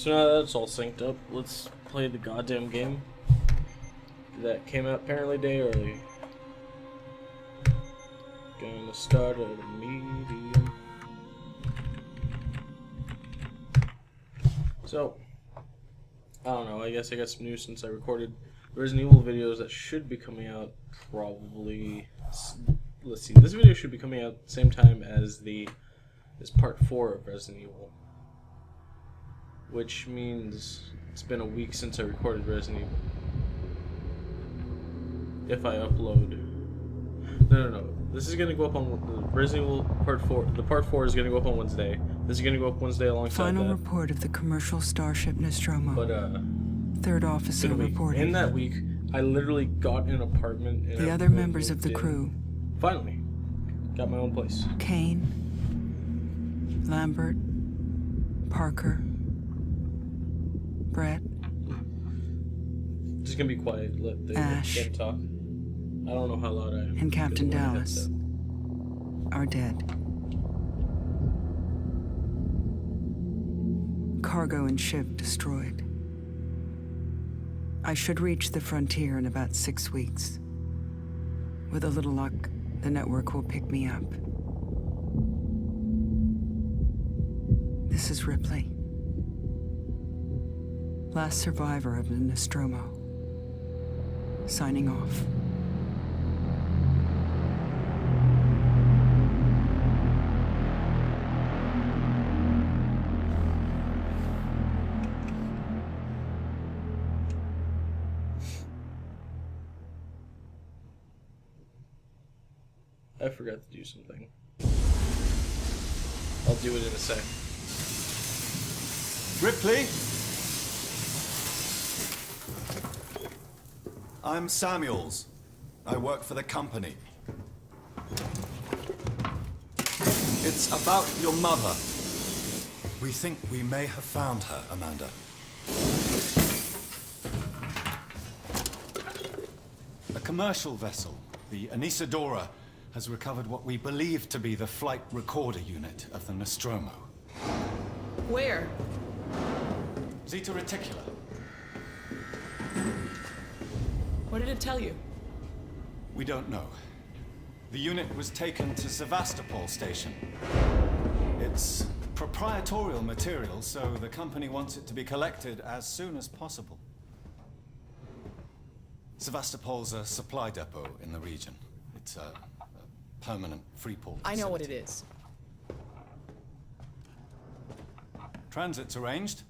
So now that it's all synced up, let's play the goddamn game that came out apparently a day early. Gonna start at a medium. So, I don't know, I guess I got some news since I recorded Resident Evil videos that should be coming out probably... Let's see, this video should be coming out at the same time as part 4 of Resident Evil. Which means it's been a week since I recorded Resident Evil. If I upload... No. This is gonna go up on the Resident Evil Part 4. The Part 4 is gonna go up on Wednesday. This is gonna go up Wednesday alongside Final that. report of the commercial starship Nostromo. But, Third officer reporting. In that week, I literally got an apartment. And the other members of the crew. Finally. Got my own place. Kane. Lambert. Parker. Brett. Just gonna be quiet. Let them talk. I don't know how loud I am. And Captain Dallas are dead. Cargo and ship destroyed. I should reach the frontier in about 6 weeks. With a little luck, the network will pick me up. This is Ripley. Last survivor of the Nostromo. Signing off. I forgot to do something. I'll do it in a sec. Ripley? I'm Samuels. I work for the company. It's about your mother. We think we may have found her, Amanda. A commercial vessel, the Anisadora, has recovered what we believe to be the flight recorder unit of the Nostromo. Where? Zeta Reticula. What did it tell you? We don't know. The unit was taken to Sevastopol station. It's proprietorial material, so the company wants it to be collected as soon as possible. Sevastopol's a supply depot in the region. It's a permanent free port facility. I know what it is. Transit's arranged.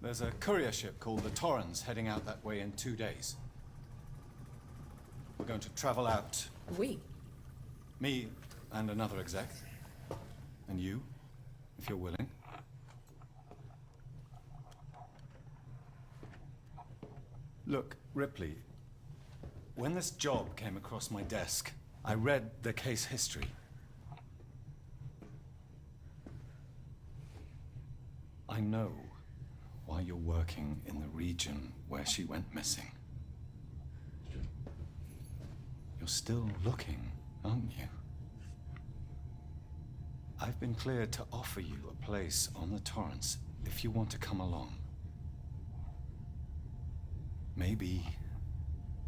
There's a courier ship called the Torrens heading out that way in 2 days. We're going to travel out. We? Me and another exec. And you, if you're willing. Look, Ripley, when this job came across my desk, I read the case history. I know why you're working in the region where she went missing. You're still looking, aren't you? I've been cleared to offer you a place on the Torrens if you want to come along. Maybe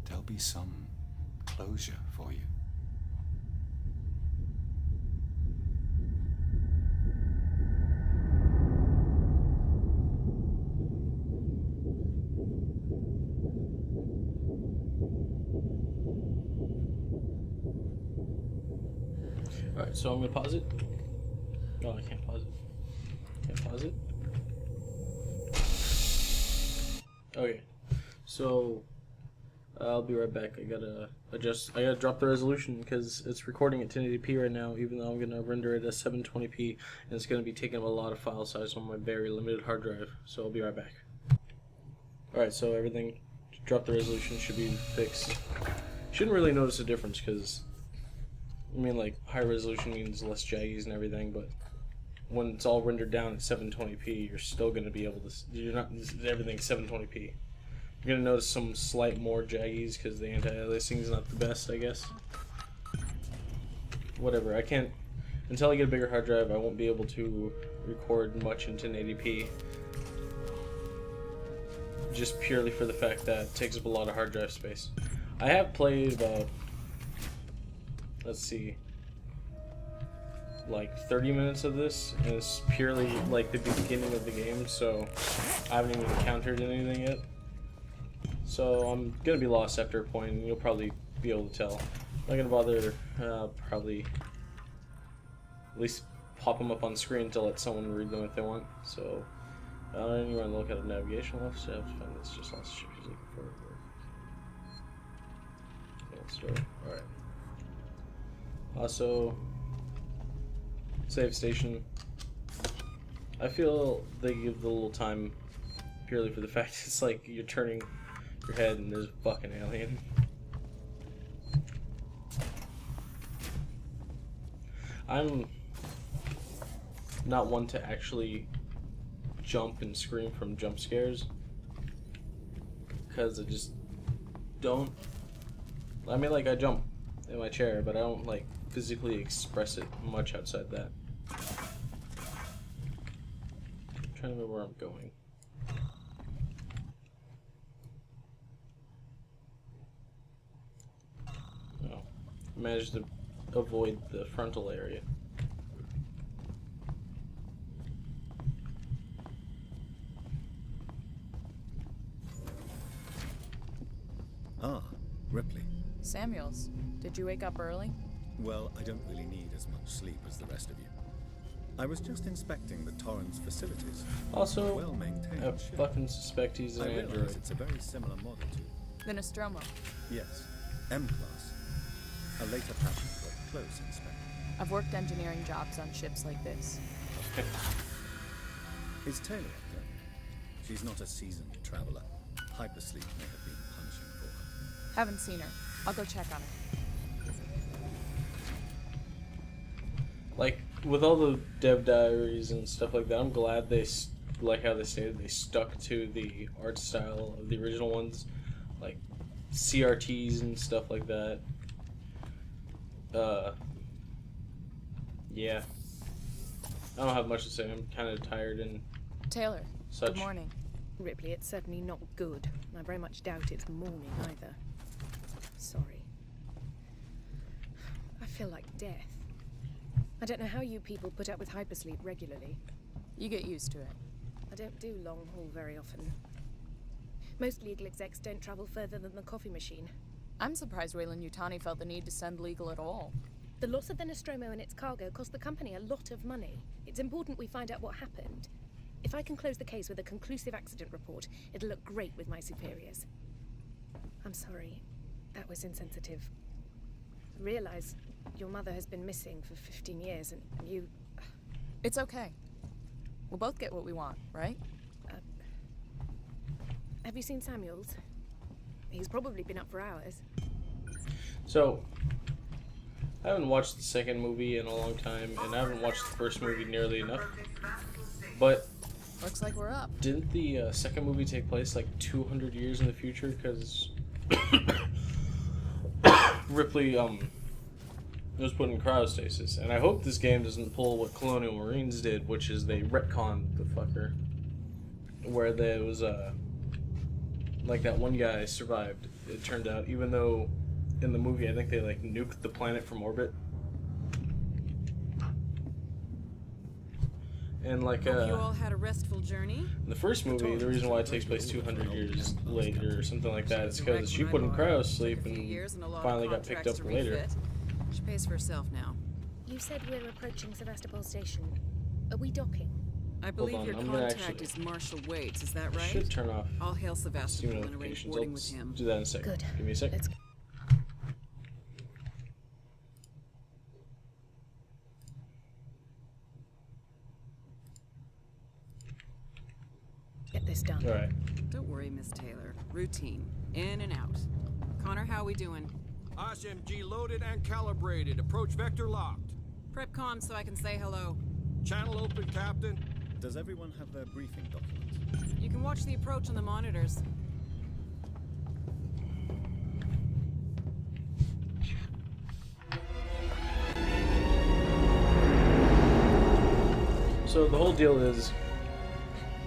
there'll be some closure for you. Alright, so I'm gonna pause it. No, I can't pause it. Can't pause it. Okay. So I'll be right back. I gotta drop the resolution because it's recording at 1080p right now, even though I'm gonna render it at 720p, and it's gonna be taking up a lot of file size on my very limited hard drive. So I'll be right back. Alright, so everything, drop the resolution, should be fixed. Shouldn't really notice a difference because, I mean, like, high resolution means less jaggies and everything, but when it's all rendered down at 720p, you're still going to be able to, everything's 720p. You're going to notice some slight more jaggies because the anti-aliasing is not the best, I guess. Whatever, I can't, until I get a bigger hard drive, I won't be able to record much in 1080p. just purely for the fact that it takes up a lot of hard drive space. I have played about, let's see, like 30 minutes of this, and it's purely like the beginning of the game, so I haven't even encountered anything yet. So I'm gonna be lost after a point, and you'll probably be able to tell. I'm not gonna bother, probably at least pop them up on screen to let someone read them if they want. So I don't even want to look at a navigation left, so I have to find this. Just lost ship he's looking for. Alright. Also, save station. I feel they give the little time purely for the fact it's like you're turning your head and there's a fucking alien. I'm not one to actually jump and scream from jump scares, because I just don't. I mean, like, I jump in my chair, but I don't like physically express it much outside that. I'm trying to remember where I'm going. Oh, I managed to avoid the frontal area. Ah, Ripley. Samuels, did you wake up early? Well, I don't really need as much sleep as the rest of you. I was just inspecting the Torrens facilities. Also, Well-maintained I ship. fucking suspect he's an I android. realize it's a very similar model to... The Nostromo. Yes, M-Class. A later pattern for a close inspection. I've worked engineering jobs on ships like this. Is Taylor up there? She's not a seasoned traveler. Hypersleep may have been punishing for her. Haven't seen her. I'll go check on her. Like, with all the dev diaries and stuff like that, I'm glad they, like how they stated, they stuck to the art style of the original ones. Like, CRTs and stuff like that. Yeah. I don't have much to say. I'm kind of tired and Taylor, such. good morning. Ripley, it's certainly not good. I very much doubt it's morning either. Sorry. I feel like death. I don't know how you people put up with hypersleep regularly. You get used to it. I don't do long haul very often. Most legal execs don't travel further than the coffee machine. I'm surprised Weyland-Yutani felt the need to send legal at all. The loss of the Nostromo and its cargo cost the company a lot of money. It's important we find out what happened. If I can close the case with a conclusive accident report, it'll look great with my superiors. I'm sorry. That was insensitive. I realize your mother has been missing for 15 years and you... It's okay. We'll both get what we want, right? Have you seen Samuels? He's probably been up for hours. So, I haven't watched the second movie in a long time, and I haven't watched the first movie nearly enough. But Looks like we're up. didn't the second movie take place like 200 years in the future? Because Ripley was put in cryostasis, and I hope this game doesn't pull what Colonial Marines did, which is they retconned the fucker, where there was like that one guy survived. It turned out, even though in the movie I think they like nuked the planet from orbit. And like Hope you all had a restful journey. in the first movie, the reason why it takes place 200 years later or something like that is because she put in cryosleep and finally got picked up later. She pays for herself now. You said we're approaching Sevastopol Station. Are we docking? I believe on, your I'm gonna contact actually- is Marshal Waits, is that I right? should turn off I'll hail Steam Sevastopol and arrange notifications. boarding I'll with him. do that in a second. Good. Give me a second. Let's get this done. Alright. Don't worry, Miss Taylor. Routine. In and out. Connor, how we doing? SMG loaded and calibrated. Approach vector locked. Prep comm so I can say hello. Channel open, Captain. Does everyone have their briefing document? You can watch the approach on the monitors. So the whole deal is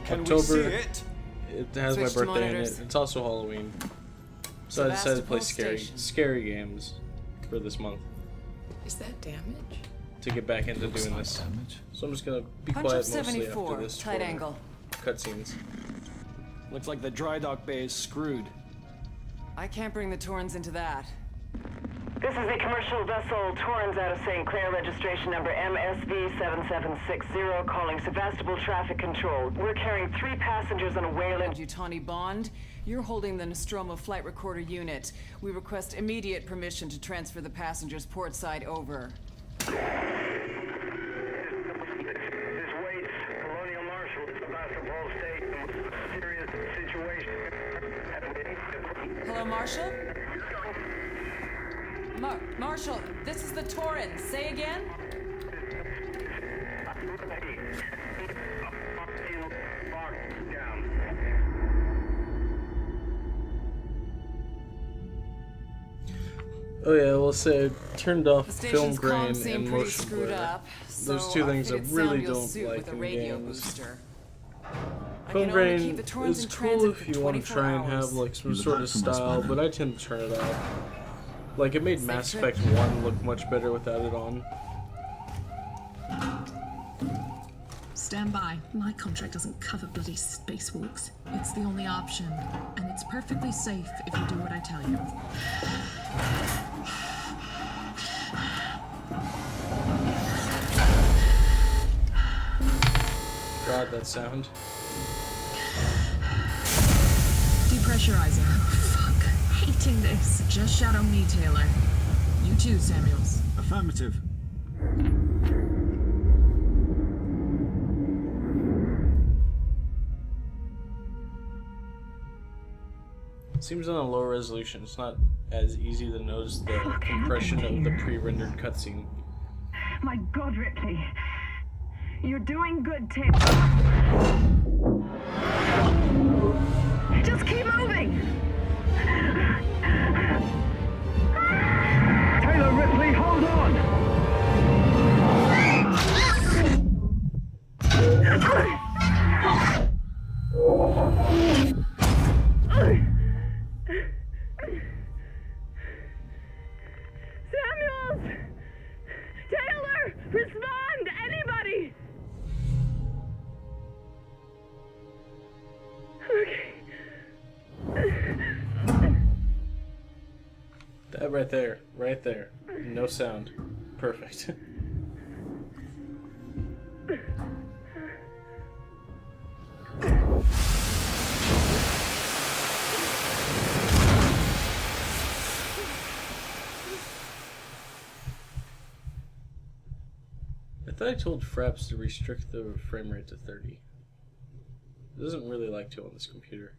Can October. we see it? It has Switch my to birthday in monitors. it. It's also Halloween. So I decided to play Sevastopol Station. scary games for this month Is that damage? to get back into doing Like this. damage. So I'm just gonna be Punch quiet up mostly 74, after this tight for angle. cutscenes. Looks like the dry dock bay is screwed. I can't bring the Torrens into that. This is the commercial vessel Torrens out of St. Clair, registration number MSV7760, calling Sevastopol Traffic Control. We're carrying 3 passengers on a whale in... Yutani Bond, you're holding the Nostromo flight recorder unit. We request immediate permission to transfer the passengers port side over. This waits. Colonial Marshal, Sevastopol Station. Serious situation. Hello, Marshal? Marshal, this is the Torrens. Say again? Oh yeah, we'll say I turned off The film station's grain comms seem and pretty motion screwed blur. up. Those so two things I fitted really sound you'll don't suit like with a in radio games. booster. I Film can only grain keep the Torrens is in cool transit if for you want to 24 try and hours. have like some He's sort back of from us by style, now. but I tend to turn it off. Like it made Safe Mass trip. Effect 1 look much better without it on. Stand by. My contract doesn't cover bloody spacewalks. It's the only option. And it's perfectly safe if you do what I tell you. God, that sound. Depressurizing. Oh, fuck. Hating this. Just shadow me, Taylor. You too, Samuels. Affirmative. Seems on a lower resolution. It's not as easy to notice the compression of the pre-rendered cutscene. My God, Ripley. You're doing good, Tim. Just keep moving! Taylor Ripley, hold on! Samuels! Taylor! Respond! Anybody! That right there. No sound. Perfect. I thought I told Fraps to restrict the frame rate to 30. It doesn't really like to on this computer.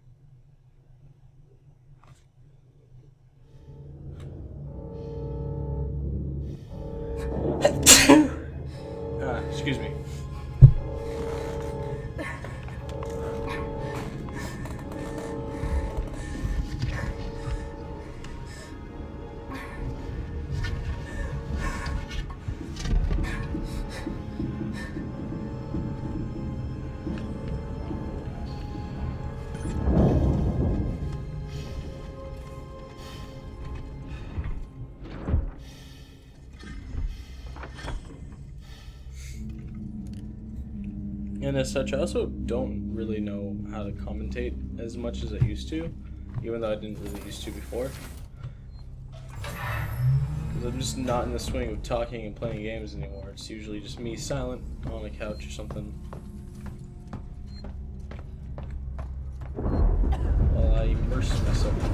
Excuse me. And as such, I also don't really know how to commentate as much as I used to, even though I didn't really used to before. Because I'm just not in the swing of talking and playing games anymore. It's usually just me silent on a couch or something, while I immerse myself